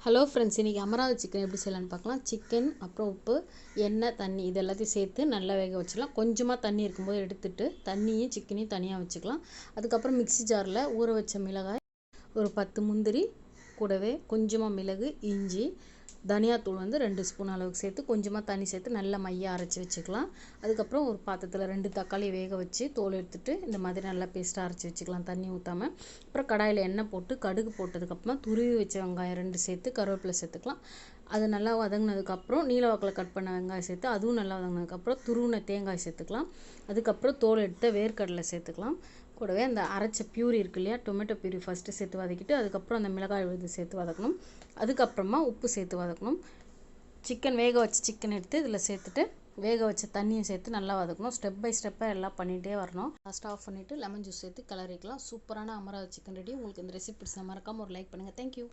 Hello friends, இன்றைக்கி Amaravathi chicken எப்படி செய்யலான்னு பார்க்கலாம். சிக்கன், அப்புறம் உப்பு, எண்ணெய், தண்ணி இது எல்லாத்தையும் சேர்த்து நல்லா வேக வச்சுக்கலாம். கொஞ்சமாக தண்ணி இருக்கும்போது எடுத்துட்டு தண்ணியும் சிக்கனையும் தனியாக வச்சுக்கலாம். அதுக்கப்புறம் மிக்ஸி ஜாரில் ஊற வச்ச மிளகாய், ஒரு 10 முந்திரி, கூடவே கொஞ்சமாக மிளகு, இஞ்சி, தனியாத்தூள் 2 ஸ்பூன் அளவுக்கு சேர்த்து கொஞ்சமாக தண்ணி சேர்த்து நல்லா மையாக அரைச்சி வச்சுக்கலாம். அதுக்கப்புறம் ஒரு பாத்திரத்தில் 2 தக்காளி வேக வச்சு தோல் எடுத்துட்டு இந்த மாதிரி நல்லா பேஸ்ட்டாக அரைச்சி வச்சுக்கலாம், தண்ணி ஊற்றாமல். அப்புறம் கடாயில் எண்ணெய் போட்டு கடுகு போட்டதுக்கப்புறமா துருவி வச்ச வெங்காயம் 2 சேர்த்து கருவேப்பிலை சேர்த்துக்கலாம். அது நல்லா வதங்கினதுக்கப்புறம் நீலவாக்கில் கட் பண்ண வெங்காயம் சேர்த்து அதுவும் நல்லா வதங்கினதுக்கப்புறம் துருவின தேங்காய் சேர்த்துக்கலாம். அதுக்கப்புறம் தோல் எடுத்த வேர்க்கடலை சேர்த்துக்கலாம். கூடவே அந்த அரைச்ச பியூரி இருக்கு இல்லையா, டொமேட்டோ பியூரி ஃபஸ்ட்டு சேர்த்து வதக்கிட்டு அதுக்கப்புறம் அந்த மிளகாய் விழுது சேர்த்து வதக்கணும். அதுக்கப்புறமா உப்பு சேர்த்து வதக்கணும். சிக்கன் வேக வச்ச சிக்கன் எடுத்து இதில் சேர்த்துட்டு வேக வச்ச தண்ணியை சேர்த்து நல்லா வதக்கணும். ஸ்டெப் பை ஸ்டெப்பாக எல்லாம் பண்ணிகிட்டே வரணும். லாஸ்ட் ஆஃப் பண்ணிவிட்டு லெமன் ஜூஸ் சேர்த்து கிளறிக்கலாம். சூப்பரான அமராவதி சிக்கன் ரெடி. உங்களுக்கு இந்த ரெசிபி பிடிச்சா மறக்காமல் ஒரு லைக் பண்ணுங்கள். தேங்க்யூ.